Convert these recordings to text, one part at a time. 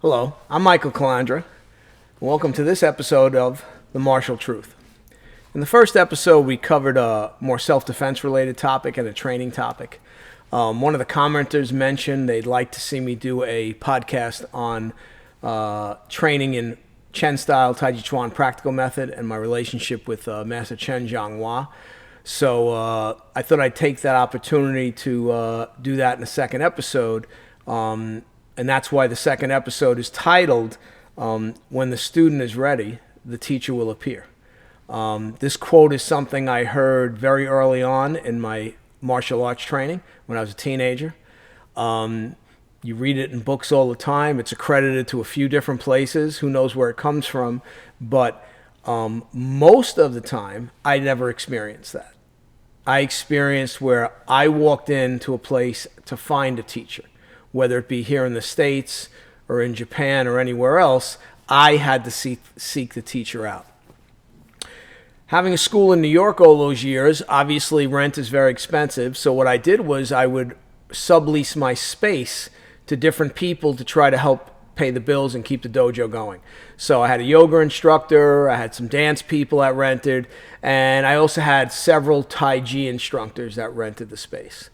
Hello, I'm Michael Calandra. Welcome to this episode of The Martial Truth. In the first episode, we covered a more self-defense related topic and a training topic. One of the commenters mentioned they'd like to see me do a podcast on training in Chen style Taijiquan practical method and my relationship with Master Chen Zhonghua. So I thought I'd take that opportunity to do that in the second episode. And that's why the second episode is titled, When the Student is Ready, the Teacher Will Appear. This quote is something I heard very early on in my martial arts training when I was a teenager. You read it in books all the time. It's accredited to a few different places. Who knows where it comes from? But most of the time, I never experienced that. I experienced where I walked into a place to find a teacher. Whether it be here in the States or in Japan or anywhere else, I had to seek the teacher out. Having a school in New York all those years, obviously rent is very expensive. So what I did was I would sublease my space to different people to try to help pay the bills and keep the dojo going. So I had a yoga instructor, I had some dance people that rented, and I also had several Taiji instructors that rented the space.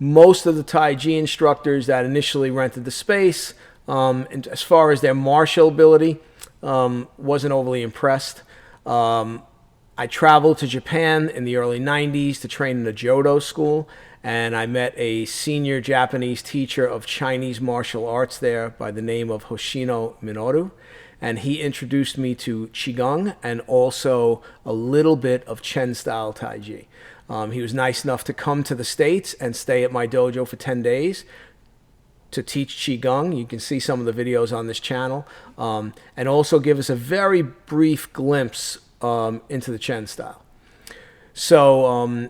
Most of the Taiji instructors that initially rented the space, and as far as their martial ability, wasn't overly impressed. I traveled to Japan in the early 90s to train in a Jodo school, and I met a senior Japanese teacher of Chinese martial arts there by the name of Hoshino Minoru, and he introduced me to Qigong and also a little bit of Chen-style Taiji. He was nice enough to come to the States and stay at my dojo for 10 days to teach Qigong. You can see some of the videos on this channel, and also give us a very brief glimpse into the Chen style. So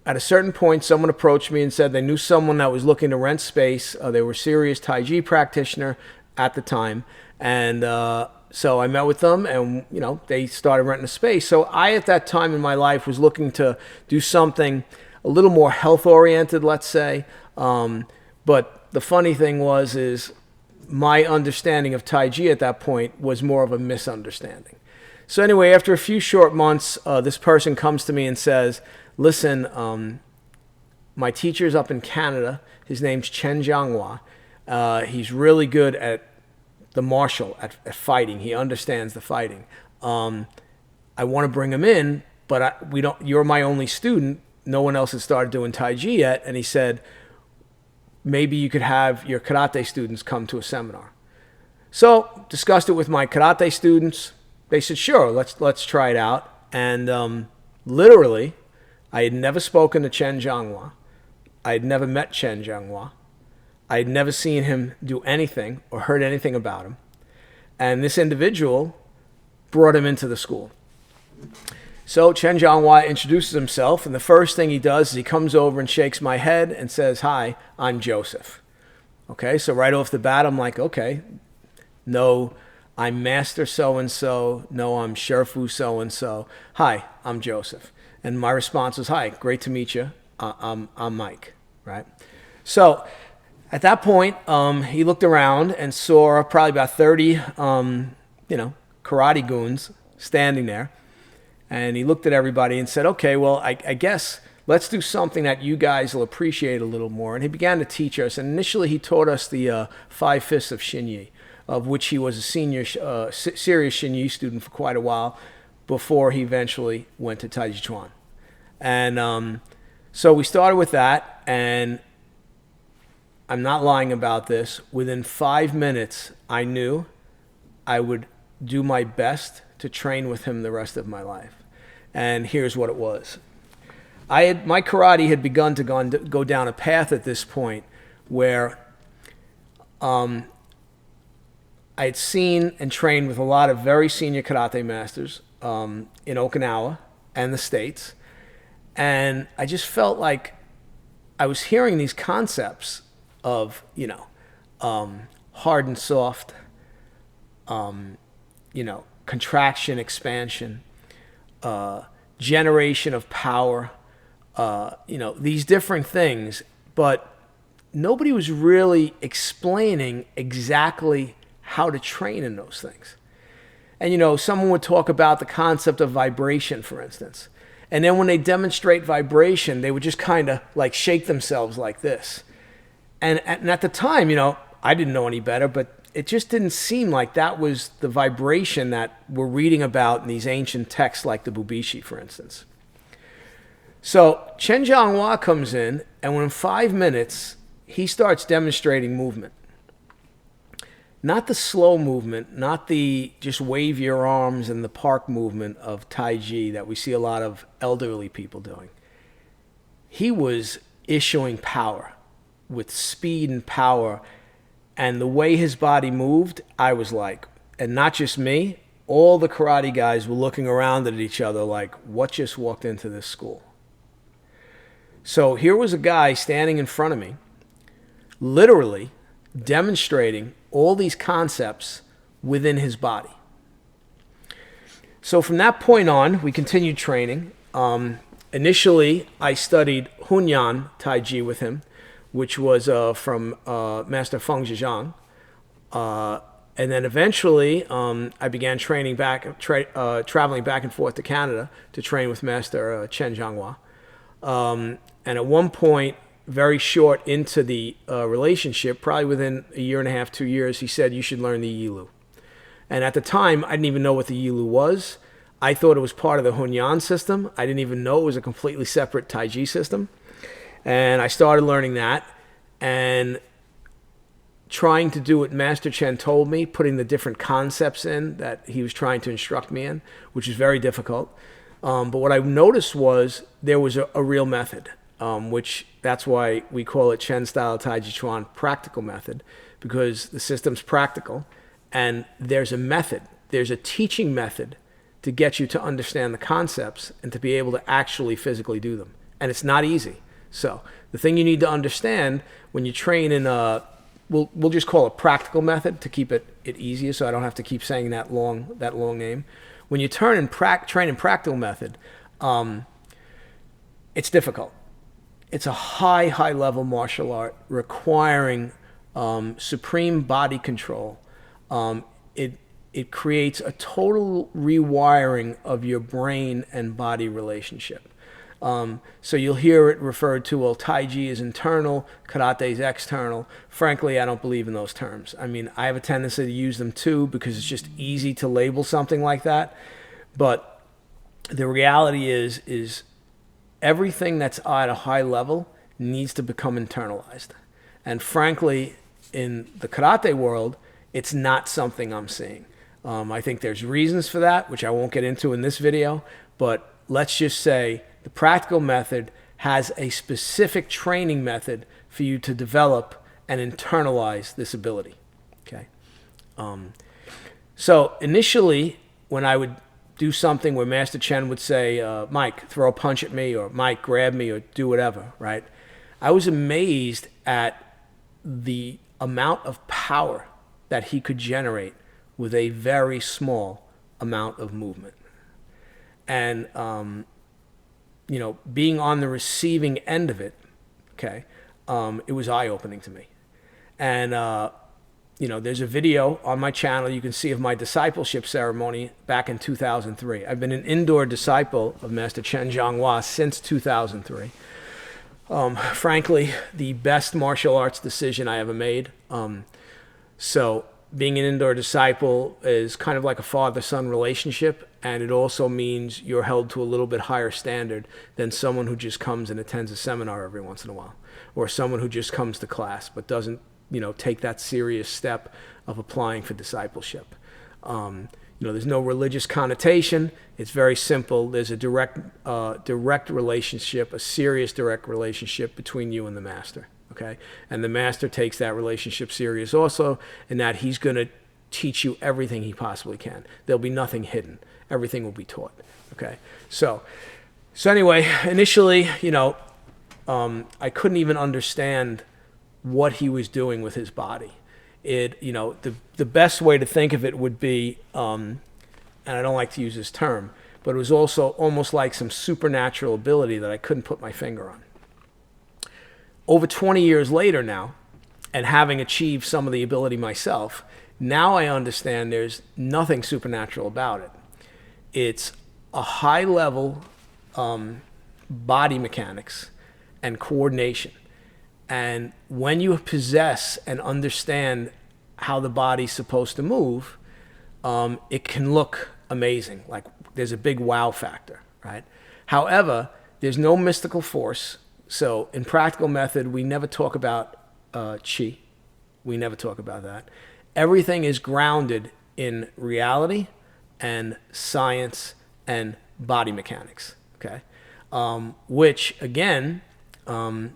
at a certain point, someone approached me and said they knew someone that was looking to rent space. They were a serious Taiji practitioner at the time, and so I met with them, and they started renting a space. So I, at that time in my life, was looking to do something a little more health-oriented, let's say. But the funny thing is my understanding of Taiji at that point was more of a misunderstanding. So anyway, after a few short months, this person comes to me and says, "Listen, my teacher's up in Canada. His name's Chen Zhonghua. He's really good at the martial, at fighting. He understands the fighting. I want to bring him in, but you're my only student. No one else has started doing Taiji yet." And he said, "Maybe you could have your karate students come to a seminar." So discussed it with my karate students. They said, "Sure, let's try it out." And literally, I had never spoken to Chen Zhonghua. I had never met Chen Zhonghua. I had never seen him do anything or heard anything about him. And this individual brought him into the school. So Chen Zhonghua introduces himself, and the first thing he does is he comes over and shakes my head and says, "Hi, I'm Joseph." Okay, so right off the bat, I'm like, okay, no, I'm Master so-and-so. No, I'm Sherfu so-and-so. "Hi, I'm Joseph." And my response was, "Hi, great to meet you. I'm Mike," right? So at that point, he looked around and saw probably about 30, karate goons standing there. And he looked at everybody and said, "Okay, well, I guess let's do something that you guys will appreciate a little more." And he began to teach us. And initially, he taught us the 5 Fists of Shinyi, of which he was a senior, serious Shinyi student for quite a while before he eventually went to Taijiquan. And so we started with that, and I'm not lying about this. Within 5 minutes, I knew I would do my best to train with him the rest of my life. And here's what it was. My karate had begun to go down a path at this point where I had seen and trained with a lot of very senior karate masters in Okinawa and the States. And I just felt like I was hearing these concepts of, hard and soft, contraction, expansion, generation of power, these different things. But nobody was really explaining exactly how to train in those things. And, you know, someone would talk about the concept of vibration, for instance. And then when they demonstrate vibration, they would just kind of like shake themselves like this. And at the time, you know, I didn't know any better, but it just didn't seem like that was the vibration that we're reading about in these ancient texts like the Bubishi, for instance. So Chen Zhonghua comes in, and within 5 minutes, he starts demonstrating movement. Not the slow movement, not the just wave your arms in the park movement of Taiji that we see a lot of elderly people doing. He was issuing power with speed and power, and the way his body moved, I was like, and not just me, all the karate guys were looking around at each other like, what just walked into this school? So here was a guy standing in front of me, literally demonstrating all these concepts within his body. So from that point on, we continued training. Initially, I studied Hunyan Taiji with him, which was from Master Feng Zhejiang. And then eventually, I began training traveling back and forth to Canada to train with Master Chen Zhonghua. And at one point, very short into the relationship, probably within a year and a half, 2 years, he said, you should learn the Yilu. And at the time, I didn't even know what the Yilu was. I thought it was part of the Hunyan system. I didn't even know it was a completely separate Taiji system. And I started learning that and trying to do what Master Chen told me, putting the different concepts in that he was trying to instruct me in, which is very difficult. But what I noticed was there was a real method. Which that's why we call it Chen style Taijiquan practical method, because the system's practical and there's a method, there's a teaching method to get you to understand the concepts and to be able to actually physically do them. And it's not easy. So the thing you need to understand when you train in we'll just call it practical method to keep it easier, so I don't have to keep saying that long name. When you train in practical method, it's difficult. It's a high level martial art requiring supreme body control. It creates a total rewiring of your brain and body relationship. So you'll hear it referred to, well, Taiji is internal, Karate is external. Frankly, I don't believe in those terms. I mean, I have a tendency to use them too because it's just easy to label something like that. But the reality is everything that's at a high level needs to become internalized. And frankly, in the karate world, it's not something I'm seeing. I think there's reasons for that, which I won't get into in this video, but let's just say the practical method has a specific training method for you to develop and internalize this ability. Okay. So initially, when I would do something where Master Chen would say, Mike, throw a punch at me, or Mike, grab me, or do whatever, right? I was amazed at the amount of power that he could generate with a very small amount of movement. And, being on the receiving end of it, okay, it was eye-opening to me. And, there's a video on my channel you can see of my discipleship ceremony back in 2003. I've been an indoor disciple of Master Chen Zhonghua since 2003. Frankly, the best martial arts decision I ever made. So being an indoor disciple is kind of like a father-son relationship, and it also means you're held to a little bit higher standard than someone who just comes and attends a seminar every once in a while, or someone who just comes to class but doesn't take that serious step of applying for discipleship. There's no religious connotation. It's very simple. There's a direct relationship, a serious direct relationship between you and the master. Okay, and the master takes that relationship serious also, in that he's going to teach you everything he possibly can. There'll be nothing hidden. Everything will be taught. Okay, so anyway, initially, I couldn't even understand what he was doing with his body. The best way to think of it would be, and I don't like to use this term, but it was also almost like some supernatural ability that I couldn't put my finger on. over 20 years later now, and having achieved some of the ability myself, now I understand there's nothing supernatural about it. It's a high level body mechanics and coordination. And when you possess and understand how the body's supposed to move, it can look amazing. Like there's a big wow factor, right? However, there's no mystical force. So in practical method, we never talk about chi. We never talk about that. Everything is grounded in reality and science and body mechanics, okay? Which, again, in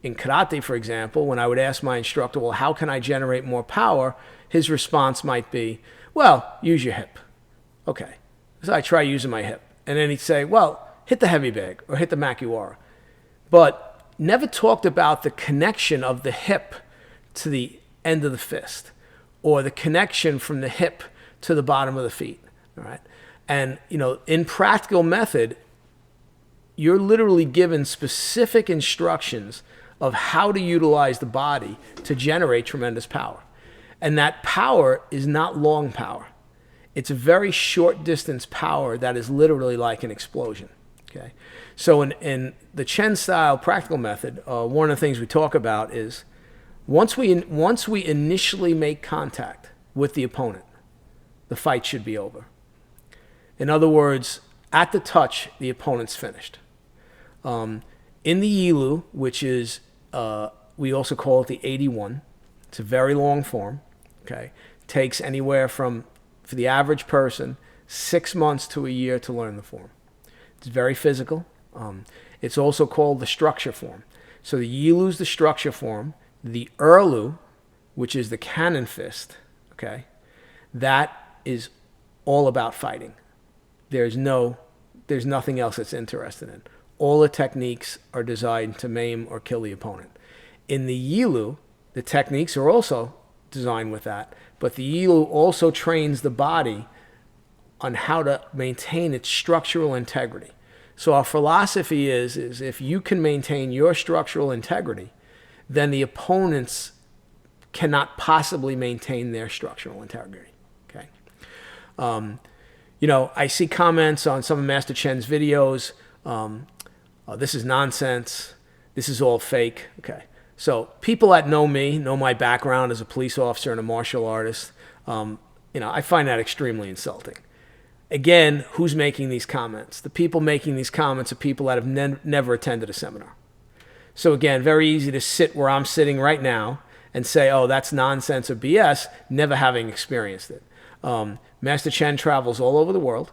karate, for example, when I would ask my instructor, well, how can I generate more power? His response might be, well, use your hip. Okay. So I try using my hip. And then he'd say, well, hit the heavy bag or hit the makiwara. But never talked about the connection of the hip to the end of the fist or the connection from the hip to the bottom of the feet. All right. And, in practical method, you're literally given specific instructions of how to utilize the body to generate tremendous power. And that power is not long power. It's a very short distance power that is literally like an explosion. Okay. So in the Chen style practical method, one of the things we talk about is once we initially make contact with the opponent, the fight should be over. In other words, at the touch, the opponent's finished. In the Yilu, which is, we also call it the 81, it's a very long form, okay? Takes anywhere from, for the average person, 6 months to a year to learn the form. It's very physical. It's also called the structure form. So the Yilu is the structure form. The Erlu, which is the cannon fist, okay? That is all about fighting. There's nothing else that's interested in. All the techniques are designed to maim or kill the opponent. In the Yilu, the techniques are also designed with that, but the Yilu also trains the body on how to maintain its structural integrity. So our philosophy is if you can maintain your structural integrity, then the opponents cannot possibly maintain their structural integrity. Okay. I see comments on some of Master Chen's videos. This is nonsense. This is all fake. Okay. So people that know me, know my background as a police officer and a martial artist, I find that extremely insulting. Again, who's making these comments? The people making these comments are people that have never attended a seminar. So again, very easy to sit where I'm sitting right now and say, oh, that's nonsense or BS, never having experienced it. Master Chen travels all over the world.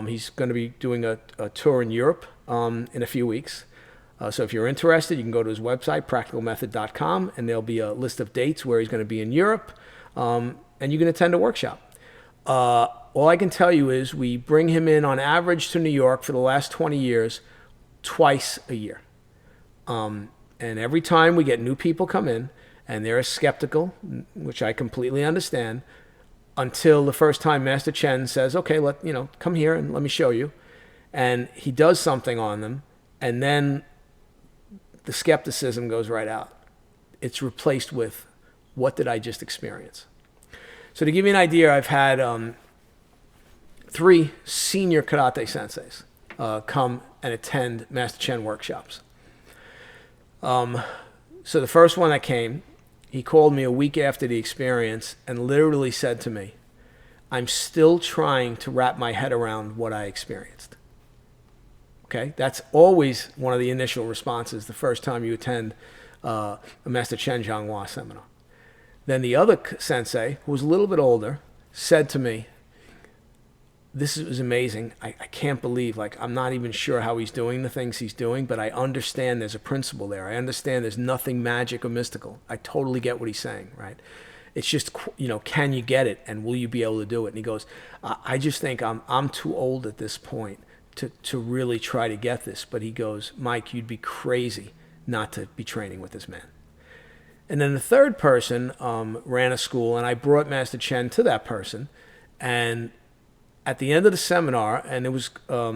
He's going to be doing a tour in Europe in a few weeks. So if you're interested, you can go to his website, practicalmethod.com, and there'll be a list of dates where he's going to be in Europe, and you can attend a workshop. All I can tell you is we bring him in on average to New York for the last 20 years, twice a year. And every time we get new people come in, and they're skeptical, which I completely understand, until the first time Master Chen says, okay, come here and let me show you. And he does something on them, and then the skepticism goes right out. It's replaced with, what did I just experience? So to give you an idea, I've had 3 senior karate senseis come and attend Master Chen workshops. So the first one that came, he called me a week after the experience and literally said to me, I'm still trying to wrap my head around what I experienced. Okay, that's always one of the initial responses the first time you attend a Master Chen Zhonghua seminar. Then the other sensei, who was a little bit older, said to me, this is amazing. I can't believe, I'm not even sure how he's doing the things he's doing, but I understand there's a principle there. I understand there's nothing magic or mystical. I totally get what he's saying, right? It's just, can you get it, and will you be able to do it? And he goes, I just think I'm too old at this point to really try to get this. But he goes, Mike, you'd be crazy not to be training with this man. And then the third person ran a school, and I brought Master Chen to that person. And at the end of the seminar, and it was, a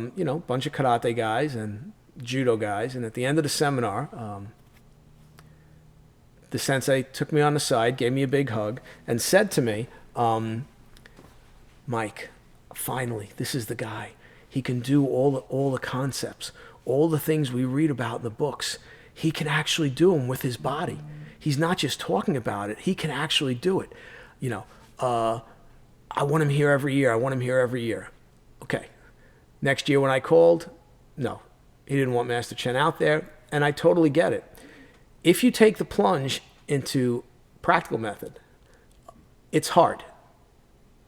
bunch of karate guys and judo guys, and at the end of the seminar, the sensei took me on the side, gave me a big hug, and said to me, Mike, finally, this is the guy. He can do all the concepts, all the things we read about in the books. He can actually do them with his body. He's not just talking about it. He can actually do it. I want him here every year. I want him here every year. Okay. Next year when I called, no, he didn't want Master Chen out there, and I totally get it. If you take the plunge into practical method, it's hard.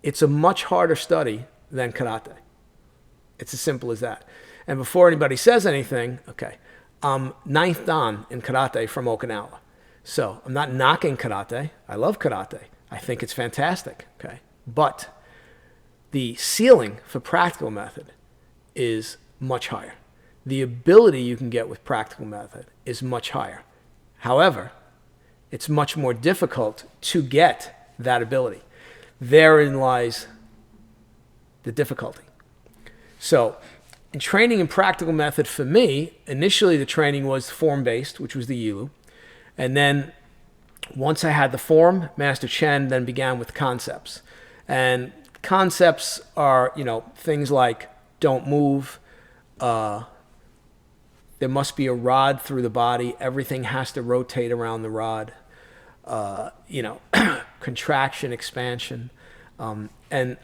It's a much harder study than karate. It's as simple as that. And before anybody says anything, okay, I'm 9th dan in karate from Okinawa. So I'm not knocking karate. I love karate. I think it's fantastic, okay? But the ceiling for practical method is much higher. The ability you can get with practical method is much higher. However, it's much more difficult to get that ability. Therein lies the difficulty. So in training in practical method for me, initially the training was form-based, which was the Yilu. And then once I had the form, Master Chen then began with concepts. And concepts are, things like don't move, there must be a rod through the body, everything has to rotate around the rod, contraction, expansion, and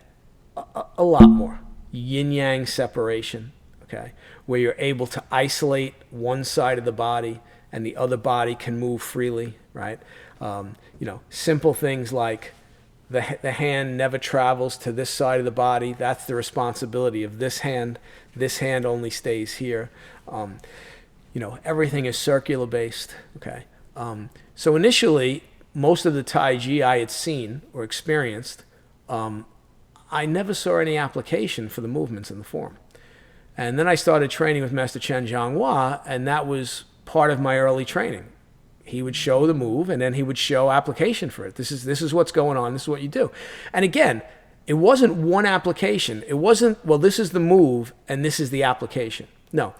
a lot more. Yin-yang separation, okay, where you're able to isolate one side of the body and the other body can move freely, right? Simple things like the hand never travels to this side of the body. That's the responsibility of this hand. This hand only stays here. Everything is circular based, okay? So initially, most of the Taiji I had seen or experienced, I never saw any application for the movements in the form. And then I started training with Master Chen Zhonghua, and that was part of my early training. He would show the move, and then he would show application for it. This is what's going on. This is what you do. And again, it wasn't one application. It wasn't, well, this is the move, and this is the application. No.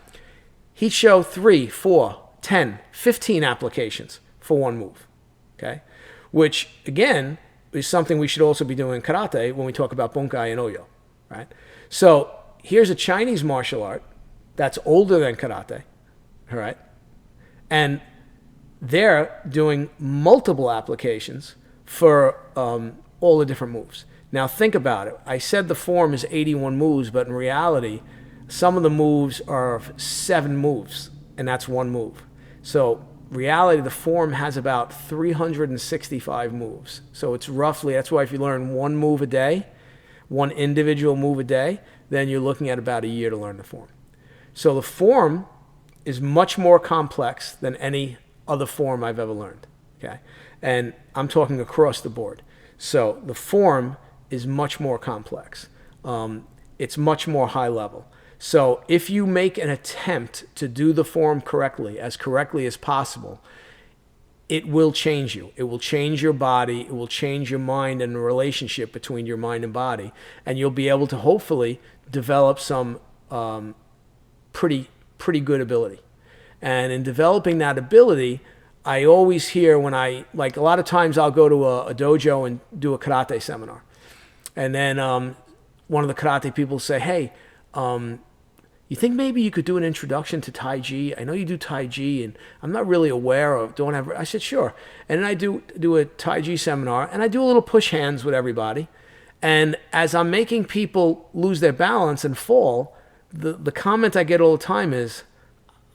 He'd show 3, 4, 10, 15 applications for one move, okay? Which, again, is something we should also be doing in karate when we talk about bunkai and oyo, right? So here's a Chinese martial art that's older than karate, all right? And they're doing multiple applications for all the different moves. Now think about it. I said the form is 81 moves, but in reality, some of the moves are 7 moves, and that's one move. So reality, the form has about 365 moves. So it's roughly, that's why if you learn one move a day, one individual move a day, then you're looking at about a year to learn the form. So the form is much more complex than any other form I've ever learned, okay? And I'm talking across the board. So the form is much more complex. It's much more high level. So if you make an attempt to do the form correctly as possible, it will change you. It will change your body. It will change your mind and the relationship between your mind and body. And you'll be able to hopefully develop some pretty good ability. And in developing that ability, I always hear a lot of times I'll go to a dojo and do a karate seminar. And then one of the karate people say, hey, you think maybe you could do an introduction to Taiji? I know you do Taiji, and I'm not really aware of, I said, sure. And then I do a Taiji seminar, and I do a little push hands with everybody. And as I'm making people lose their balance and fall, the comment I get all the time is,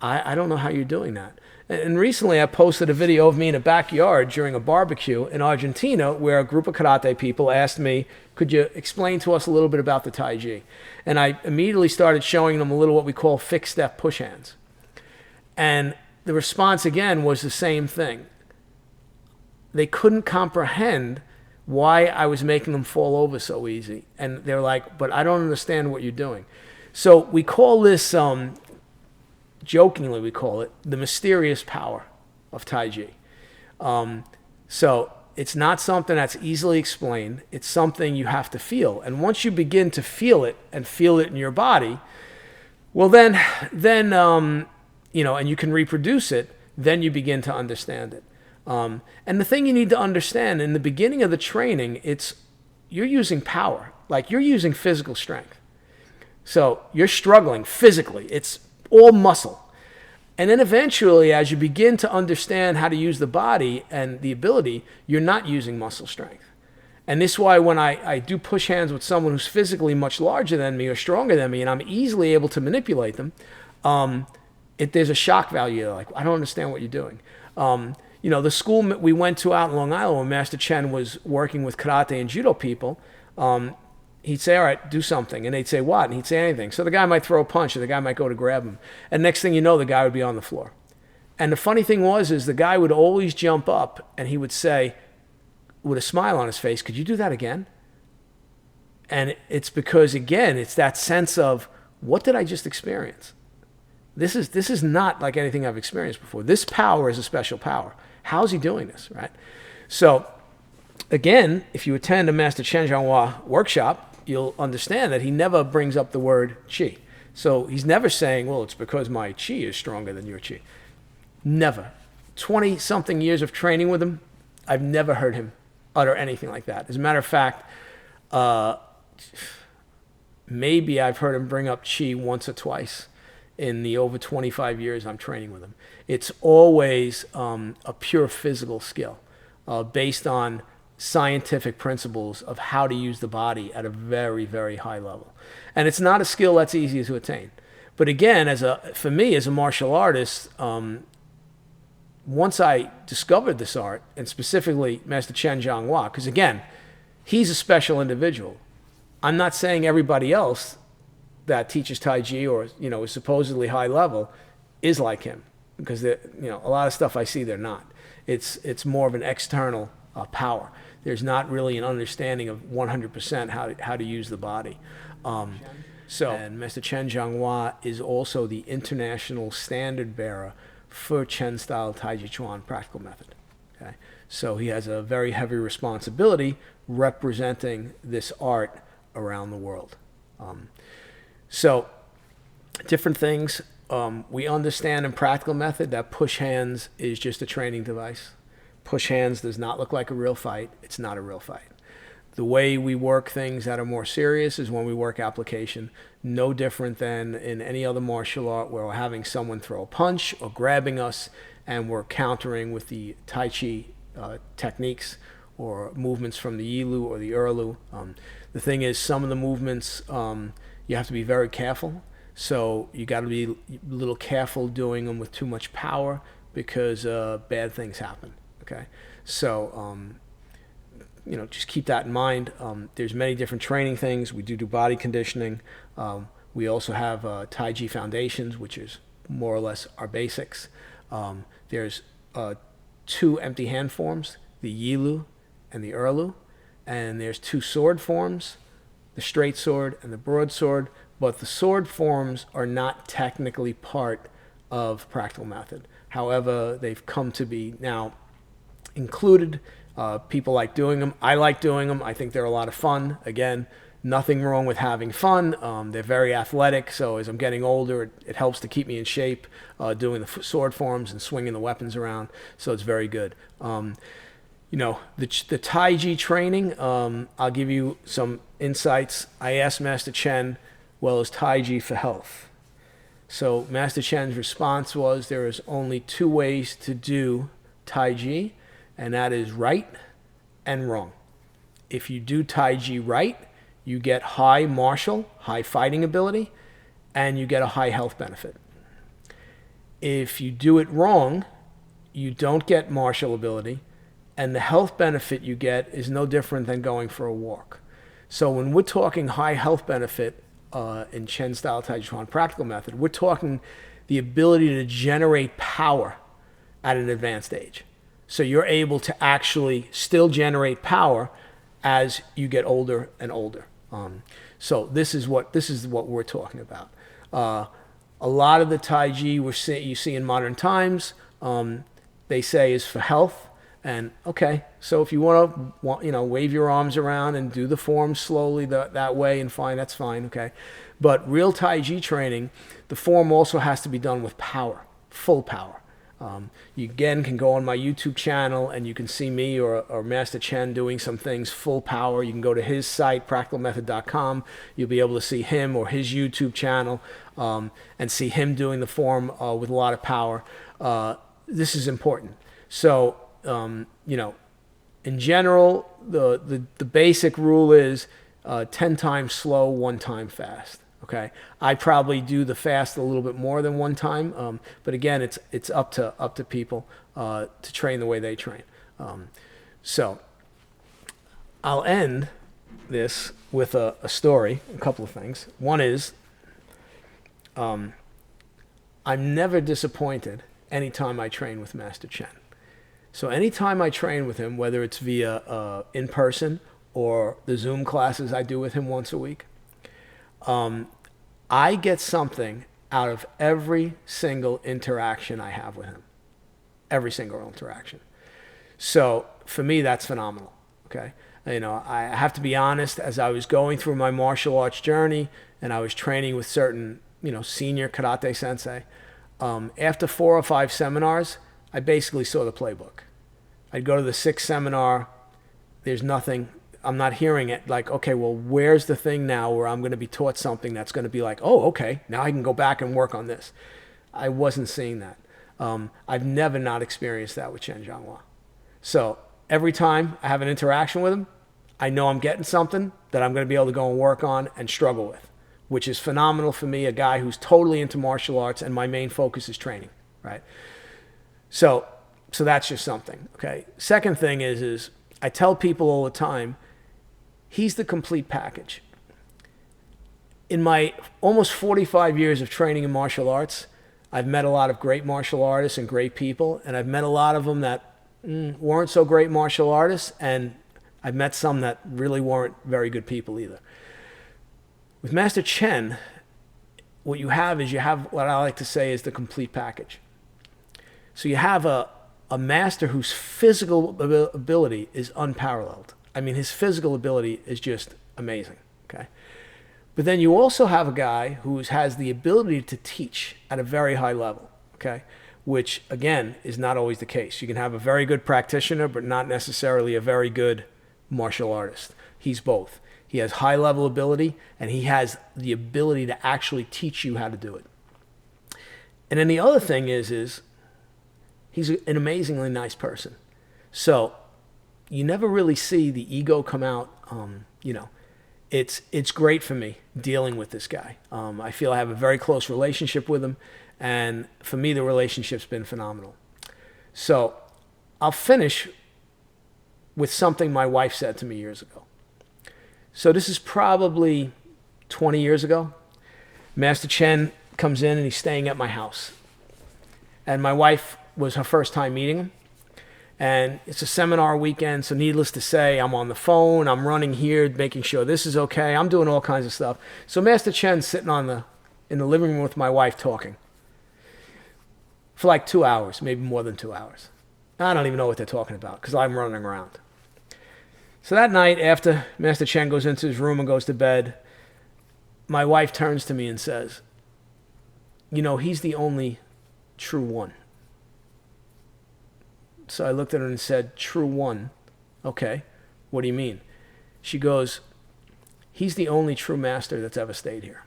I don't know how you're doing that. And recently I posted a video of me in a backyard during a barbecue in Argentina where a group of karate people asked me, could you explain to us a little bit about the Taiji? And I immediately started showing them a little what we call fixed step push hands. And the response again was the same thing. They couldn't comprehend why I was making them fall over so easy. And they're like, but I don't understand what you're doing. So we call this, jokingly we call it, the mysterious power of Taiji. So it's not something that's easily explained. It's something you have to feel. And once you begin to feel it and feel it in your body, well then and you can reproduce it, then you begin to understand it. And the thing you need to understand in the beginning of the training, you're using power, like you're using physical strength. So you're struggling physically. It's all muscle. And then eventually, as you begin to understand how to use the body and the ability, you're not using muscle strength. And this is why when I do push hands with someone who's physically much larger than me or stronger than me, and I'm easily able to manipulate them, there's a shock value. They're like, I don't understand what you're doing. The school we went to out in Long Island, when Master Chen was working with karate and judo people, he'd say, all right, do something. And they'd say, what? And he'd say anything. So the guy might throw a punch, or the guy might go to grab him. And next thing you know, the guy would be on the floor. And the funny thing is the guy would always jump up, and he would say, with a smile on his face, could you do that again? And it's because, again, it's that sense of, what did I just experience? This is not like anything I've experienced before. This power is a special power. How's he doing this, right? So, again, if you attend a Master Chen Zhonghua workshop, you'll understand that he never brings up the word chi. So he's never saying, well, it's because my chi is stronger than your chi. Never. 20-something years of training with him, I've never heard him utter anything like that. As a matter of fact, maybe I've heard him bring up chi once or twice in the over 25 years I'm training with him. It's always a pure physical skill based on scientific principles of how to use the body at a very, very high level. And it's not a skill that's easy to attain. But again, for me as a martial artist, once I discovered this art, and specifically Master Chen Zhonghua, because again, he's a special individual. I'm not saying everybody else that teaches Taiji or is supposedly high level is like him, because a lot of stuff I see they're not. It's more of an external power. There's not really an understanding of 100% how to use the body. And Master Chen Zhonghua is also the international standard bearer for Chen style Taijiquan practical method. Okay, so he has a very heavy responsibility representing this art around the world. So different things. We understand in practical method that push hands is just a training device. Push hands does not look like a real fight. It's not a real fight. The way we work things that are more serious is when we work application, no different than in any other martial art where we're having someone throw a punch or grabbing us and we're countering with the Tai Chi techniques or movements from the Yilu or the Erlu. The thing is, some of the movements, you have to be very careful. So you got to be a little careful doing them with too much power because bad things happen. Okay, so just keep that in mind. There's many different training things. We do body conditioning. We also have Taiji foundations, which is more or less our basics. There's 2 empty hand forms, the Yilu and the Erlu, and there's 2 sword forms, the straight sword and the broadsword. But the sword forms are not technically part of practical method. However, they've come to be now included. People like doing them. I like doing them. I think they're a lot of fun. Again, nothing wrong with having fun. They're very athletic, so as I'm getting older, it helps to keep me in shape, doing the sword forms and swinging the weapons around, so it's very good. The Taiji training, I'll give you some insights. I asked Master Chen, well, is Taiji for health? So Master Chen's response was there is only 2 ways to do Taiji, and that is right and wrong. If you do Taiji right, you get high martial, high fighting ability, and you get a high health benefit. If you do it wrong, you don't get martial ability, and the health benefit you get is no different than going for a walk. So when we're talking high health benefit in Chen style Taijiquan practical method, we're talking the ability to generate power at an advanced age. So you're able to actually still generate power as you get older and older. So this is what we're talking about. A lot of the Taiji you see in modern times, they say is for health. And okay, so if you want to wave your arms around and do the form slowly that way and fine, that's fine, okay. But real Taiji training, the form also has to be done with power. full power. You again can go on my YouTube channel and you can see me or Master Chen doing some things full power. You can go to his site, practicalmethod.com. You'll be able to see him or his YouTube channel and see him doing the form with a lot of power. This is important. So, in general, the basic rule is 10 times slow, 1 time fast. Okay, I probably do the fast a little bit more than 1 time, but again, it's up to people to train the way they train. So I'll end this with a story, a couple of things. One is I'm never disappointed anytime I train with Master Chen. So anytime I train with him, whether it's via in person or the Zoom classes I do with him once a week, I get something out of every single interaction I have with him. Every single interaction. So for me, that's phenomenal. Okay. I have to be honest, as I was going through my martial arts journey and I was training with certain, senior karate sensei, after 4 or 5 seminars, I basically saw the playbook. I'd go to the 6th seminar. There's nothing. I'm not hearing it like, okay, well, where's the thing now where I'm going to be taught something that's going to be like, oh, okay, now I can go back and work on this. I wasn't seeing that. I've never not experienced that with Chen Zhonghua. So every time I have an interaction with him, I know I'm getting something that I'm going to be able to go and work on and struggle with, which is phenomenal for me, a guy who's totally into martial arts and my main focus is training, right? So that's just something, okay? Second thing is I tell people all the time, he's the complete package. In my almost 45 years of training in martial arts, I've met a lot of great martial artists and great people, and I've met a lot of them that weren't so great martial artists, and I've met some that really weren't very good people either. With Master Chen, what you have what I like to say is the complete package. So you have a master whose physical ability is unparalleled. I mean, his physical ability is just amazing, okay? But then you also have a guy who has the ability to teach at a very high level, okay? Which, again, is not always the case. You can have a very good practitioner, but not necessarily a very good martial artist. He's both. He has high-level ability, and he has the ability to actually teach you how to do it. And then the other thing is he's an amazingly nice person. So you never really see the ego come out. It's great for me dealing with this guy. I feel I have a very close relationship with him, and for me, the relationship's been phenomenal. So I'll finish with something my wife said to me years ago. So this is probably 20 years ago. Master Chen comes in and he's staying at my house. And my wife was her first time meeting him. And it's a seminar weekend, so needless to say, I'm on the phone, I'm running here, making sure this is okay, I'm doing all kinds of stuff. So Master Chen's sitting in the living room with my wife talking for like 2 hours, maybe more than 2 hours. I don't even know what they're talking about because I'm running around. So that night, after Master Chen goes into his room and goes to bed, my wife turns to me and says, he's the only true one. So I looked at her and said, true one? Okay, what do you mean? She goes, he's the only true master that's ever stayed here.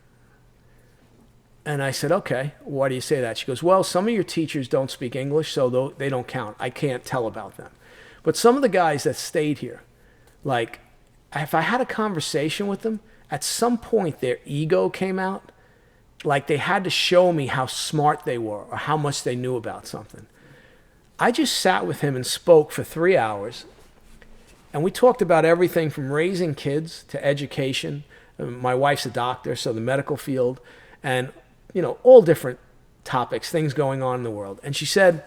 And I said, okay, why do you say that? She goes, well, some of your teachers don't speak English, so they don't count. I can't tell about them. But some of the guys that stayed here, like, if I had a conversation with them, at some point their ego came out, like they had to show me how smart they were or how much they knew about something. I just sat with him and spoke for 3 hours, and we talked about everything from raising kids to education. My wife's a doctor, so the medical field, and all different topics, things going on in the world. And she said,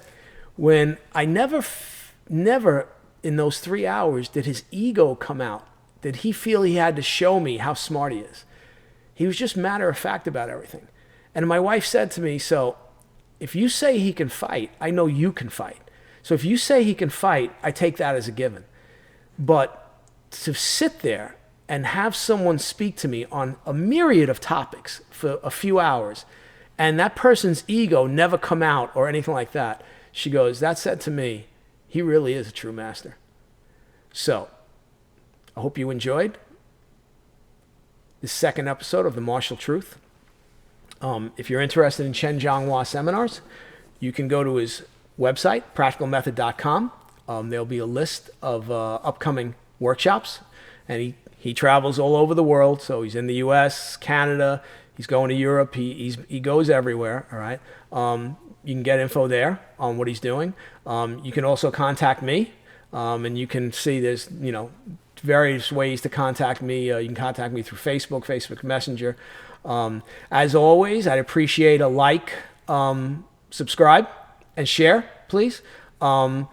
when I never in those 3 hours did his ego come out, did he feel he had to show me how smart he is. He was just matter of fact about everything. And my wife said to me, so if you say he can fight, I know you can fight. So if you say he can fight, I take that as a given. But to sit there and have someone speak to me on a myriad of topics for a few hours and that person's ego never come out or anything like that. She goes, that said to me, he really is a true master. So, I hope you enjoyed this second episode of The Martial Truth. If you're interested in Chen Zhonghua seminars, you can go to his website, practicalmethod.com. There'll be a list of upcoming workshops, and he travels all over the world. So he's in the U.S., Canada, he's going to Europe, he goes everywhere, all right? You can get info there on what he's doing. You can also contact me, and you can see there's, various ways to contact me. You can contact me through Facebook Messenger. As always, I'd appreciate a like, subscribe, and share, please. The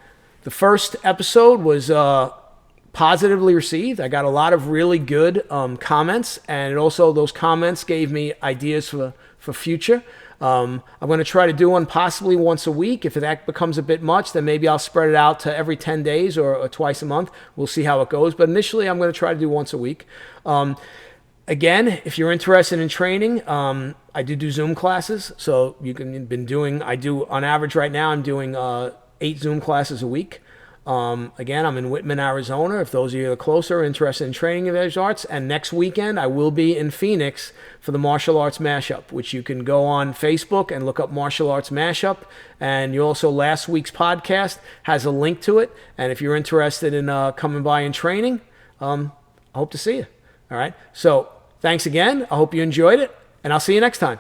first episode was positively received. I got a lot of really good comments, and also those comments gave me ideas for future. I'm going to try to do one possibly once a week. If that becomes a bit much, then maybe I'll spread it out to every 10 days or twice a month. We'll see how it goes. But initially, I'm going to try to do once a week. Again, if you're interested in training, I do Zoom classes. So I do on average right now, I'm doing 8 Zoom classes a week. Again, I'm in Wittmann, Arizona. If those of you that are closer are interested in training in those arts. And next weekend, I will be in Phoenix for the Martial Arts Mashup, which you can go on Facebook and look up Martial Arts Mashup. And you also, last week's podcast has a link to it. And if you're interested in coming by and training, I hope to see you. All right. So thanks again. I hope you enjoyed it, and I'll see you next time.